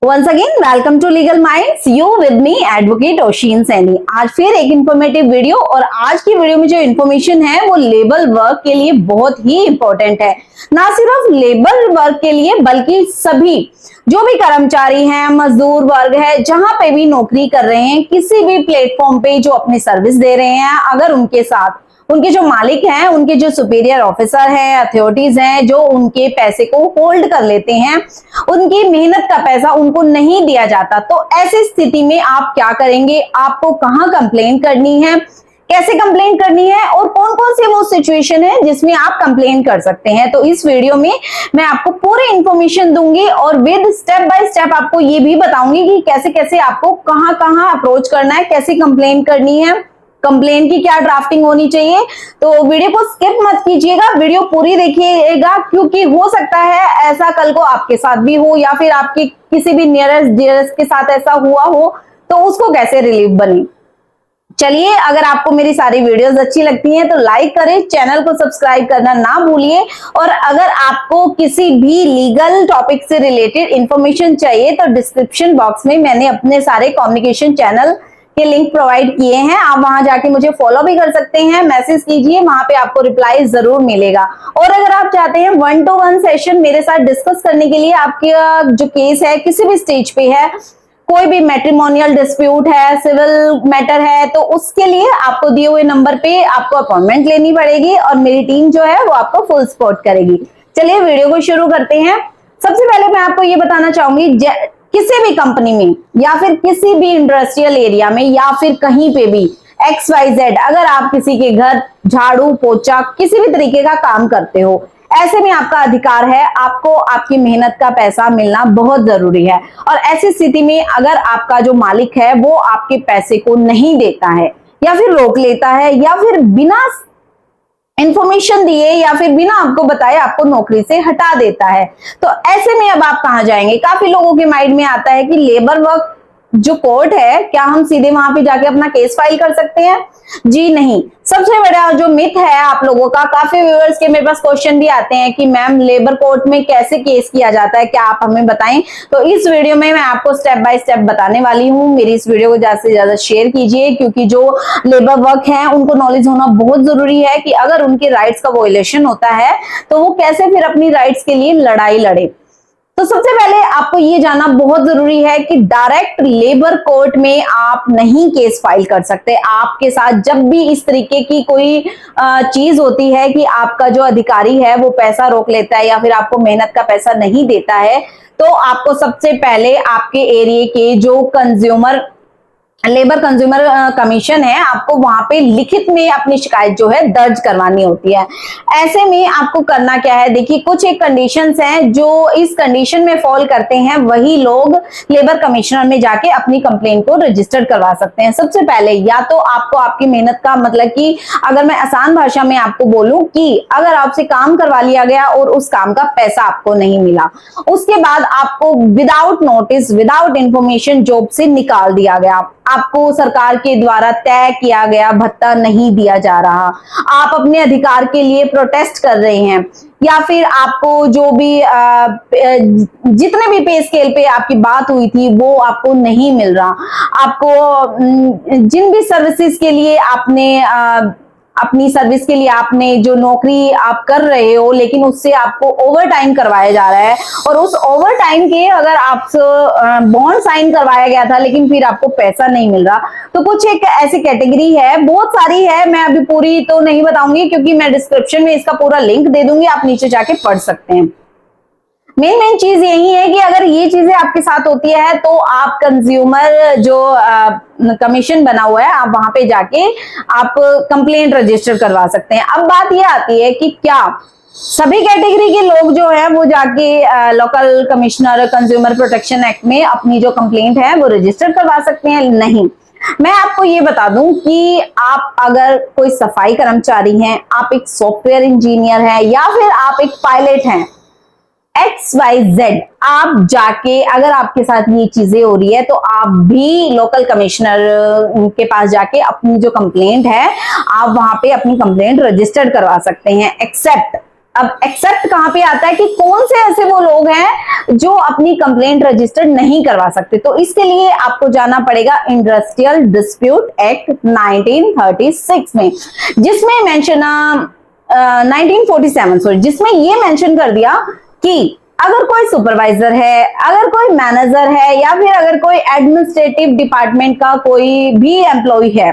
Once again welcome to legal minds, you with me advocate Ocean Saini. आज फिर एक informative video, और आज की वीडियो में जो इन्फॉर्मेशन है वो लेबर वर्क के लिए बहुत ही इंपॉर्टेंट है। ना सिर्फ लेबर वर्क के लिए बल्कि सभी जो भी कर्मचारी हैं, मजदूर वर्ग है, जहां पे भी नौकरी कर रहे हैं, किसी भी प्लेटफॉर्म पे जो अपनी सर्विस दे रहे हैं, अगर उनके साथ उनके जो मालिक हैं, उनके जो सुपीरियर ऑफिसर हैं, अथॉरिटीज हैं, जो उनके पैसे को होल्ड कर लेते हैं, उनकी मेहनत का पैसा उनको नहीं दिया जाता, तो ऐसी स्थिति में आप क्या करेंगे? आपको कहां कंप्लेन करनी है, कैसे कंप्लेन करनी है, और कौन कौन सी वो सिचुएशन है जिसमें आप कंप्लेन कर सकते हैं। तो इस वीडियो में मैं आपको पूरी इंफॉर्मेशन दूंगी और विद स्टेप बाय स्टेप आपको ये भी बताऊंगी कि कैसे कैसे आपको कहां कहां अप्रोच करना है, कैसे कंप्लेन करनी है, कंप्लेन की क्या ड्राफ्टिंग होनी चाहिए। तो वीडियो को स्किप मत कीजिएगा, वीडियो पूरी देखिएगा, क्योंकि हो सकता है ऐसा कल को आपके साथ भी हो, या फिर आपके किसी भी नियरेस्ट डियरेस्ट के साथ ऐसा हुआ हो, तो उसको कैसे रिलीफ बने। चलिए, अगर आपको मेरी सारी वीडियोस अच्छी लगती हैं तो लाइक करें, चैनल को सब्सक्राइब करना ना भूलिए, और अगर आपको किसी भी लीगल टॉपिक से रिलेटेड इंफॉर्मेशन चाहिए तो डिस्क्रिप्शन बॉक्स में मैंने अपने सारे कम्युनिकेशन चैनल के लिंक प्रोवाइड किए हैं। आप वहां जाके मुझे फॉलो भी कर सकते हैं, मैसेज कीजिए, वहां पे आपको रिप्लाई जरूर मिलेगा। और अगर आप चाहते हैं 1-to-1 सेशन मेरे साथ डिस्कस करने के लिए, आपका जो केस है किसी भी स्टेज पे है, कोई भी मैट्रिमोनियल डिस्प्यूट है, सिविल मैटर है, तो उसके लिए आपको दिए हुए नंबर पे आपको अपॉइंटमेंट लेनी पड़ेगी, और मेरी टीम जो है वो आपको फुल सपोर्ट करेगी। चलिए वीडियो को शुरू करते हैं। सबसे पहले मैं आपको ये बताना चाहूंगी, किसी भी कंपनी में या फिर किसी भी इंडस्ट्रियल एरिया में या फिर कहीं पे भी XYZ, अगर आप किसी के घर झाड़ू पोछा किसी भी तरीके का काम करते हो, ऐसे में आपका अधिकार है, आपको आपकी मेहनत का पैसा मिलना बहुत जरूरी है। और ऐसी स्थिति में अगर आपका जो मालिक है वो आपके पैसे को नहीं देता है, या फिर रोक लेता है, या फिर बिना इंफॉर्मेशन दिए या फिर बिना आपको बताए आपको नौकरी से हटा देता है, तो ऐसे में अब आप कहां जाएंगे? काफी लोगों के माइंड में आता है कि लेबर वर्क जो कोर्ट है, क्या हम सीधे वहां पे जाके अपना केस फाइल कर सकते हैं? जी नहीं। सबसे बड़ा जो मिथ है आप लोगों का, काफी व्यूअर्स के मेरे पास क्वेश्चन भी आते हैं कि मैम लेबर कोर्ट में कैसे केस किया जाता है, क्या आप हमें बताएं। तो इस वीडियो में मैं आपको स्टेप बाय स्टेप बताने वाली हूँ। मेरी इस वीडियो को ज्यादा से ज्यादा शेयर कीजिए, क्योंकि जो लेबर वर्क है उनको नॉलेज होना बहुत जरूरी है कि अगर उनके राइट्स का वायलेशन होता है तो वो कैसे फिर अपनी राइट्स के लिए लड़ाई लड़े। तो सबसे पहले आपको ये जानना बहुत जरूरी है कि डायरेक्ट लेबर कोर्ट में आप नहीं केस फाइल कर सकते। आपके साथ जब भी इस तरीके की कोई चीज होती है कि आपका जो अधिकारी है वो पैसा रोक लेता है या फिर आपको मेहनत का पैसा नहीं देता है, तो आपको सबसे पहले आपके एरिया के जो लेबर कंज्यूमर कमीशन है, आपको वहां पे लिखित में अपनी शिकायत जो है दर्ज करवानी होती है। ऐसे में आपको करना क्या है, देखिए कुछ एक कंडीशंस हैं, जो इस कंडीशन में फॉल करते हैं वही लोग लेबर कमिश्नर में जाके अपनी कंप्लेंट को रजिस्टर करवा सकते हैं। सबसे पहले या तो आपको आपकी मेहनत का, मतलब कि अगर मैं आसान भाषा में आपको बोलूं कि अगर आपसे काम करवा लिया गया और उस काम का पैसा आपको नहीं मिला, उसके बाद आपको without notice, without information job से निकाल दिया गया, आपको सरकार के द्वारा तय किया गया भत्ता नहीं दिया जा रहा, आप अपने अधिकार के लिए प्रोटेस्ट कर रहे हैं, या फिर आपको जो भी जितने भी पे स्केल पे आपकी बात हुई थी वो आपको नहीं मिल रहा, आपको जिन भी सर्विसेज के लिए आपने अपनी सर्विस के लिए आपने जो नौकरी आप कर रहे हो, लेकिन उससे आपको ओवर टाइम करवाया जा रहा है, और उस ओवर टाइम के अगर आपसे बॉन्ड साइन करवाया गया था लेकिन फिर आपको पैसा नहीं मिल रहा, तो कुछ एक ऐसी कैटेगरी है, बहुत सारी है, मैं अभी पूरी तो नहीं बताऊंगी क्योंकि मैं डिस्क्रिप्शन में इसका पूरा लिंक दे दूंगी, आप नीचे जाके पढ़ सकते हैं। मेन चीज यही है कि अगर ये चीजें आपके साथ होती है तो आप कंज्यूमर जो कमीशन बना हुआ है, आप वहां पे जाके आप कंप्लेंट रजिस्टर करवा सकते हैं। अब बात ये आती है कि क्या सभी कैटेगरी के लोग जो है वो जाके local commissioner consumer protection act में अपनी जो कंप्लेंट है वो रजिस्टर करवा सकते हैं? नहीं। मैं आपको ये बता दूं कि आप अगर कोई सफाई कर्मचारी हैं, आप एक सॉफ्टवेयर इंजीनियर हैं, या फिर आप एक पायलट हैं, XYZ, आप जाके अगर आपके साथ ये चीजें हो रही है तो आप भी लोकल कमिश्नर के पास जाके अपनी जो कंप्लेंट है आप वहां पे अपनी कंप्लेंट रजिस्टर्ड करवा सकते हैं। एक्सेप्ट अब एक्सेप्ट कहां पे आता है कि कौन से ऐसे वो लोग हैं जो अपनी कंप्लेंट रजिस्टर नहीं करवा सकते। तो इसके लिए आपको जाना पड़ेगा इंडस्ट्रियल डिस्प्यूट एक्ट 1936 में, जिसमें मेंशन 1947 सॉरी, जिसमें ये मेंशन कर दिया कि अगर कोई सुपरवाइजर है, अगर कोई मैनेजर है, या फिर अगर कोई एडमिनिस्ट्रेटिव डिपार्टमेंट का कोई भी एम्प्लॉय है,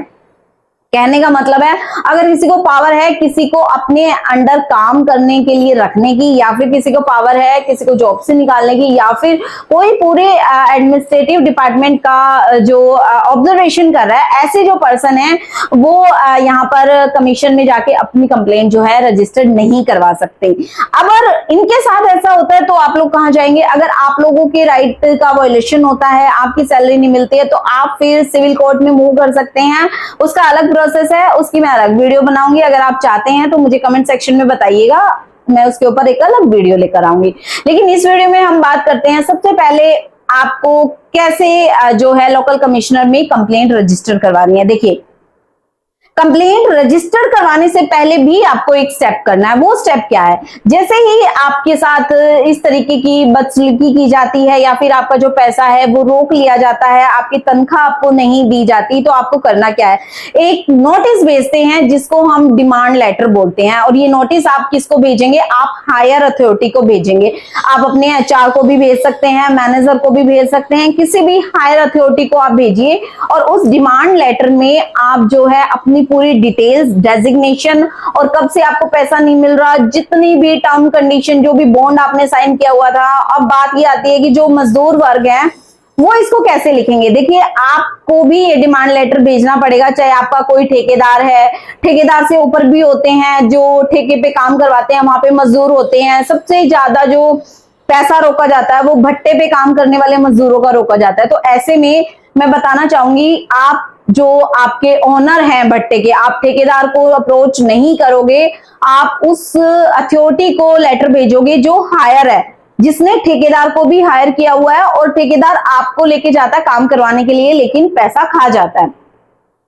कहने का मतलब है अगर किसी को पावर है किसी को अपने अंडर काम करने के लिए रखने की, या फिर किसी को पावर है किसी को जॉब से निकालने की, या फिर कोई पूरे एडमिनिस्ट्रेटिव डिपार्टमेंट का जो ऑब्जर्वेशन कर रहा है, ऐसे जो पर्सन है वो यहाँ पर कमीशन में जाके अपनी कंप्लेंट जो है रजिस्टर्ड नहीं करवा सकते। अगर इनके साथ ऐसा होता है तो आप लोग कहाँ जाएंगे? अगर आप लोगों के राइट का वायलेशन होता है, आपकी सैलरी नहीं मिलती है, तो आप फिर सिविल कोर्ट में मूव कर सकते हैं। उसका अलग प्रोसेस है, उसकी मैं अलग वीडियो बनाऊंगी। अगर आप चाहते हैं तो मुझे कमेंट सेक्शन में बताइएगा, मैं उसके ऊपर एक अलग वीडियो लेकर आऊंगी। लेकिन इस वीडियो में हम बात करते हैं सबसे पहले आपको कैसे जो है लोकल कमिश्नर में कंप्लेंट रजिस्टर करवानी है। देखिए, कंप्लेंट रजिस्टर करवाने से पहले भी आपको एक स्टेप करना है। वो स्टेप क्या है? जैसे ही आपके साथ इस तरीके की बदसलूकी की जाती है, या फिर आपका जो पैसा है वो रोक लिया जाता है, आपकी तनख्वाह आपको नहीं दी जाती, तो आपको करना क्या है? एक नोटिस भेजते हैं जिसको हम डिमांड लेटर बोलते हैं। और ये नोटिस आप किसको भेजेंगे? आप हायर अथॉरिटी को भेजेंगे। आप अपने एचआर को भी भेज सकते हैं, मैनेजर को भी भेज सकते हैं, किसी भी हायर अथॉरिटी को आप भेजिए। और उस डिमांड लेटर में आप जो है अपनी पूरी डिटेल्स, डेजिग्नेशन, और कब से आपको पैसा नहीं मिल रहा, जितनी भी टर्म कंडीशन, जो भी बॉन्ड आपने साइन किया हुआ था। अब बात ये आती है कि जो मजदूर वर्ग है वो इसको कैसे लिखेंगे। देखिए, आपको भी ये डिमांड लेटर भेजना पड़ेगा, चाहे आपका कोई ठेकेदार है, ठेकेदार से ऊपर भी होते हैं जो ठेके पे काम करवाते हैं, वहां पे मजदूर होते हैं। सबसे ज्यादा जो पैसा रोका जाता है वो भट्टे पे काम करने वाले मजदूरों का रोका जाता है। तो ऐसे में मैं बताना चाहूंगी, आप जो आपके ओनर हैं भट्टे के, आप ठेकेदार को अप्रोच नहीं करोगे, आप उस अथॉरिटी को लेटर भेजोगे जो हायर है, जिसने ठेकेदार को भी हायर किया हुआ है, और ठेकेदार आपको लेके जाता है काम करवाने के लिए, लेकिन पैसा खा जाता है।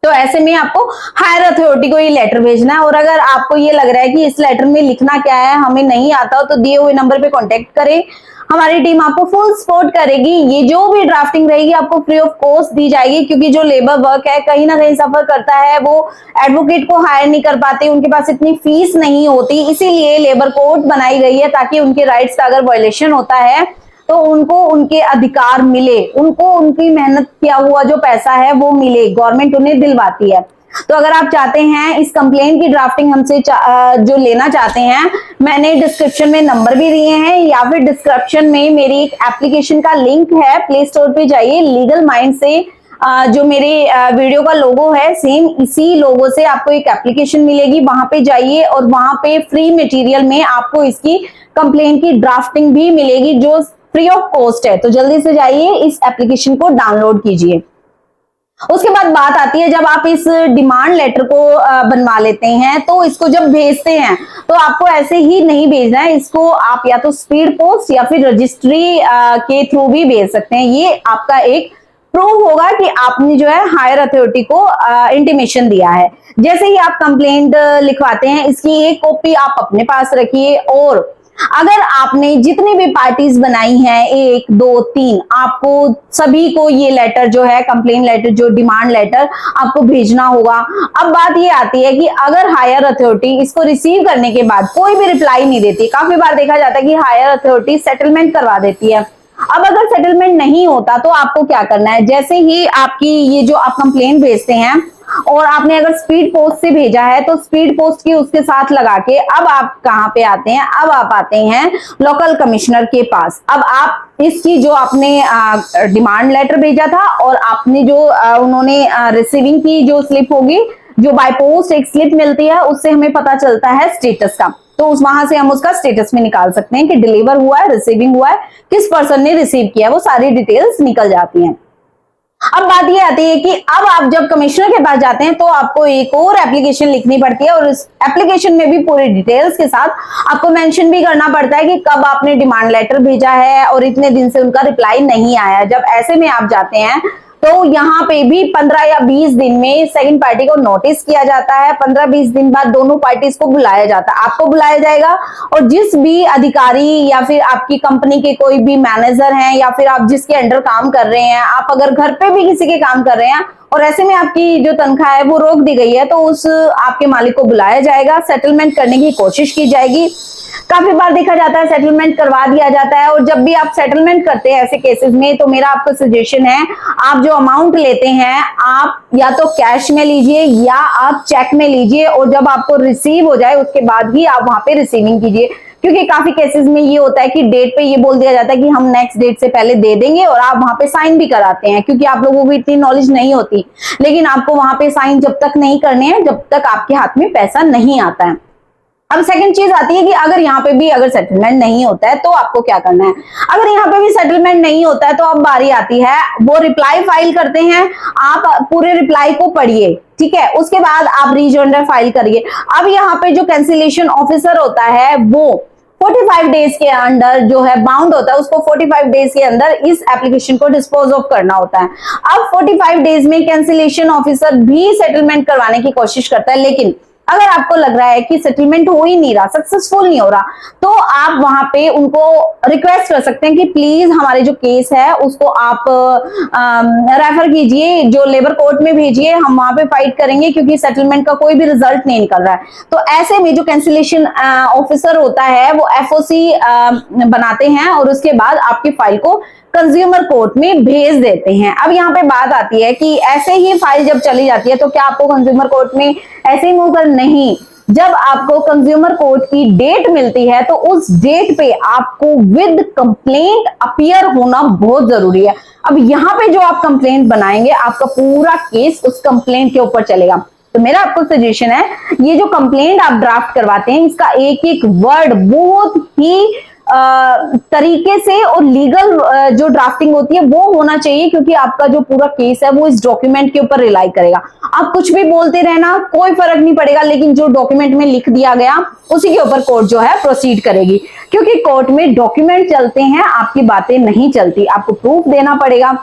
तो ऐसे में आपको हायर अथॉरिटी को ये लेटर भेजना है। और अगर आपको ये लग रहा है कि इस लेटर में लिखना क्या है हमें नहीं आता हो, तो दिए हुए नंबर पे कांटेक्ट करें, हमारी टीम आपको फुल सपोर्ट करेगी। ये जो भी ड्राफ्टिंग रहेगी आपको फ्री ऑफ कॉस्ट दी जाएगी, क्योंकि जो लेबर वर्क है कहीं ना कहीं सफर करता है, वो एडवोकेट को हायर नहीं कर पाते, उनके पास इतनी फीस नहीं होती, इसीलिए लेबर कोड बनाई गई है ताकि उनके राइट्स का अगर वायलेशन होता है तो उनको उनके अधिकार मिले, उनको उनकी मेहनत किया हुआ जो पैसा है वो मिले, गवर्नमेंट उन्हें दिलवाती है। तो अगर आप चाहते हैं इस कंप्लेंट की ड्राफ्टिंग हमसे जो लेना चाहते हैं, मैंने डिस्क्रिप्शन में नंबर भी दिए हैं, या फिर डिस्क्रिप्शन में मेरी एक एप्लीकेशन का लिंक है, प्ले स्टोर पे जाइए, लीगल माइंड से जो मेरे वीडियो का लोगो है सेम इसी लोगो से आपको एक एप्लीकेशन मिलेगी, वहां पे जाइए और वहां पे फ्री मटेरियल में आपको इसकी कंप्लेंट की ड्राफ्टिंग भी मिलेगी जो फ्री ऑफ कॉस्ट है। तो जल्दी से जाइए इस एप्लीकेशन को डाउनलोड कीजिए। उसके बाद बात आती है, जब आप इस डिमांड लेटर को बनवा लेते हैं तो इसको जब भेजते हैं तो आपको ऐसे ही नहीं भेजना है, इसको आप या तो स्पीड पोस्ट या फिर रजिस्ट्री के थ्रू भी भेज सकते हैं। ये आपका एक प्रूव होगा कि आपने जो है हायर अथॉरिटी को इंटीमेशन दिया है। जैसे ही आप कंप्लेंट लिखवाते हैं, इसकी एक कॉपी आप अपने पास रखिए, और अगर आपने जितनी भी पार्टीज बनाई हैं 1 2 3, आपको सभी को ये लेटर जो है कंप्लेंट लेटर, जो डिमांड लेटर आपको भेजना होगा। अब बात ये आती है कि अगर हायर अथॉरिटी इसको रिसीव करने के बाद कोई भी रिप्लाई नहीं देती, काफी बार देखा जाता है कि हायर अथॉरिटी सेटलमेंट करवा देती है। अब अगर सेटलमेंट नहीं होता तो आपको क्या करना है? जैसे ही आपकी ये जो आप कंप्लेंट भेजते हैं और आपने अगर स्पीड पोस्ट से भेजा है तो स्पीड पोस्ट की उसके साथ लगा के अब आप कहाँ पे आते हैं? अब आप आते हैं लोकल कमिश्नर के पास। अब आप इसकी जो आपने डिमांड लेटर भेजा था और आपने जो उन्होंने रिसीविंग की जो स्लिप होगी, जो बाय पोस्ट एक स्लिप मिलती है, उससे हमें पता चलता है स्टेटस का। तो उस वहां से हम उसका स्टेटस में निकाल सकते हैं कि डिलीवर हुआ है, रिसीविंग हुआ है, किस पर्सन ने रिसीव किया है, वो सारी डिटेल्स निकल जाती हैं। अब बात ये आती है कि अब आप जब कमिश्नर के पास जाते हैं तो आपको एक और एप्लीकेशन लिखनी पड़ती है, और इस एप्लीकेशन में भी पूरी डिटेल्स के साथ आपको मेंशन भी करना पड़ता है कि कब आपने डिमांड लेटर भेजा है और इतने दिन से उनका रिप्लाई नहीं आया। जब ऐसे में आप जाते हैं तो यहाँ पे भी 15 या 20 दिन में सेकंड पार्टी को नोटिस किया जाता है। 15-20 दिन बाद दोनों पार्टीज को बुलाया जाता है, आपको बुलाया जाएगा और जिस भी अधिकारी या फिर आपकी कंपनी के कोई भी मैनेजर हैं या फिर आप जिसके अंडर काम कर रहे हैं, आप अगर घर पे भी किसी के काम कर रहे हैं और ऐसे में आपकी जो तनख्वाह है वो रोक दी गई है, तो उस आपके मालिक को बुलाया जाएगा, सेटलमेंट करने की कोशिश की जाएगी। काफी बार देखा जाता है सेटलमेंट करवा दिया जाता है। और जब भी आप सेटलमेंट करते हैं ऐसे केसेस में, तो मेरा आपको सजेशन है, आप जो अमाउंट लेते हैं आप या तो कैश में लीजिए या आप चेक में लीजिए, और जब आपको रिसीव हो जाए उसके बाद ही आप वहां पे रिसीविंग कीजिए। क्योंकि काफी केसेस में ये होता है कि डेट पे ये बोल दिया जाता है कि हम नेक्स्ट डेट से पहले दे देंगे, और आप वहां पे साइन भी कराते हैं, क्योंकि आप लोगों को इतनी नॉलेज नहीं होती। लेकिन आपको वहां पे साइन जब तक नहीं करने हैं जब तक आपके हाथ में पैसा नहीं आता है। अब सेकंड चीज आती है कि अगर यहाँ पे भी अगर सेटलमेंट नहीं होता है तो आपको क्या करना है। अगर यहाँ पे भी सेटलमेंट नहीं होता है तो अब बारी आती है, वो रिप्लाई फाइल करते हैं, आप पूरे रिप्लाई को पढ़िए, ठीक है, उसके बाद आप रीजॉइंडर फाइल करिए। अब यहाँ पे जो कैंसिलेशन ऑफिसर होता है वो 45 डेज के अंदर जो है बाउंड होता है, उसको 45 डेज के अंदर इस एप्लीकेशन को डिस्पोज ऑफ करना होता है। अब 45 डेज में कैंसिलेशन ऑफिसर भी सेटलमेंट करवाने की कोशिश करता है, लेकिन अगर आपको लग रहा है कि सेटलमेंट हो ही नहीं रहा, सक्सेसफुल नहीं हो रहा, तो आप वहां पे उनको रिक्वेस्ट कर सकते हैं कि प्लीज हमारे जो केस है उसको आप रेफर कीजिए, जो लेबर कोर्ट में भेजिए, हम वहां पे फाइट करेंगे, क्योंकि सेटलमेंट का कोई भी रिजल्ट नहीं निकल रहा है। तो ऐसे में जो कैंसिलेशन ऑफिसर होता है वो एफओसी बनाते हैं और उसके बाद आपकी फाइल को कंज्यूमर कोर्ट में भेज देते हैं। अब यहाँ पे बात आती है कि ऐसे ही फाइल जब चली जाती है तो क्या आपको कंज्यूमर कोर्ट में ऐसे ही मूव कर, नहीं, जब आपको कंज्यूमर कोर्ट की डेट मिलती है तो उस डेट पे आपको विद कंप्लेंट अपीयर होना बहुत जरूरी है। अब यहाँ पे जो आप कंप्लेंट बनाएंगे आपका पूरा केस उस कंप्लेंट के ऊपर चलेगा। तो मेरा आपको सजेशन है, ये जो कंप्लेंट आप ड्राफ्ट करवाते हैं इसका एक एक वर्ड बहुत ही तरीके से और लीगल जो ड्राफ्टिंग होती है वो होना चाहिए, क्योंकि आपका जो पूरा केस है वो इस डॉक्यूमेंट के ऊपर रिलाई करेगा। आप कुछ भी बोलते रहना कोई फर्क नहीं पड़ेगा, लेकिन जो डॉक्यूमेंट में लिख दिया गया उसी के ऊपर कोर्ट जो है प्रोसीड करेगी, क्योंकि कोर्ट में डॉक्यूमेंट चलते हैं, आपकी बातें नहीं चलती, आपको प्रूफ देना पड़ेगा।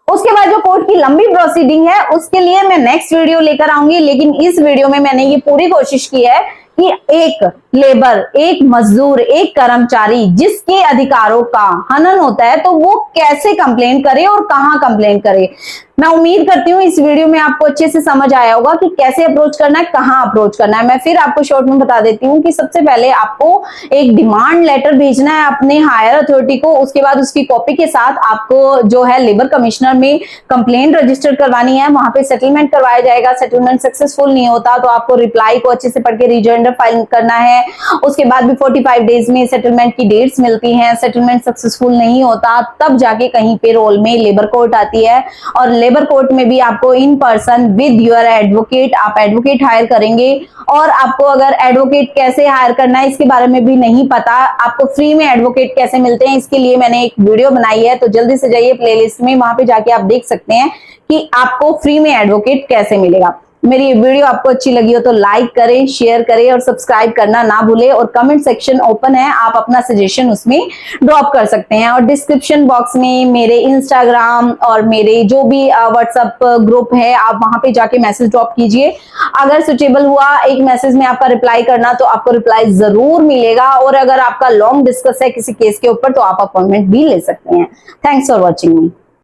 उसके बाद जो कोर्ट की लंबी प्रोसीडिंग है उसके लिए मैं नेक्स्ट वीडियो लेकर आऊंगी, लेकिन इस वीडियो में मैंने ये पूरी कोशिश की है कि एक लेबर, एक मजदूर, एक कर्मचारी जिसके अधिकारों का हनन होता है तो वो कैसे कंप्लेन करे और कहां कंप्लेन करे। मैं उम्मीद करती हूँ इस वीडियो में आपको अच्छे से समझ आया होगा कि कैसे अप्रोच करना है, कहां अप्रोच करना है। मैं फिर आपको शॉर्ट में बता देती हूँ कि सबसे पहले आपको एक डिमांड लेटर भेजना है अपने हायर अथॉरिटी को, उसके बाद उसकी कॉपी के साथ आपको जो है लेबर कमिश्नर में कंप्लेंट रजिस्टर करवानी है, वहां पे सेटलमेंट करवाया जाएगा। सेटलमेंट सक्सेसफुल नहीं होता तो आपको रिप्लाई को अच्छे से पढ़ के रीजॉइंडर फाइल करना है। उसके बाद भी 45 डेज में सेटलमेंट की डेट्स मिलती हैं। सेटलमेंट सक्सेसफुल नहीं होता तब जाके कहीं पे रोल में लेबर कोर्ट आती है, और लेबर कोर्ट में भी आपको in person with your advocate, आप एडवोकेट हायर करेंगे। और आपको अगर एडवोकेट कैसे हायर करना है इसके बारे में भी नहीं पता, आपको फ्री में एडवोकेट कैसे मिलते हैं, इसके लिए मैंने एक वीडियो बनाई है, तो जल्दी से जाइए प्लेलिस्ट में, वहां पे जाके आप देख सकते हैं कि आपको फ्री में एडवोकेट कैसे मिलेगा। मेरी ये वीडियो आपको अच्छी लगी हो तो लाइक करें, शेयर करें और सब्सक्राइब करना ना भूलें। और कमेंट सेक्शन ओपन है, आप अपना सजेशन उसमें ड्रॉप कर सकते हैं। और डिस्क्रिप्शन बॉक्स में मेरे इंस्टाग्राम और मेरे जो भी व्हाट्सएप ग्रुप है आप वहां पे जाके मैसेज ड्रॉप कीजिए। अगर सुटेबल हुआ एक मैसेज में आपका रिप्लाई करना तो आपको रिप्लाई जरूर मिलेगा। और अगर आपका लॉन्ग डिस्कस है किसी केस के ऊपर तो आप अपॉइंटमेंट भी ले सकते हैं। Thanks for watching me.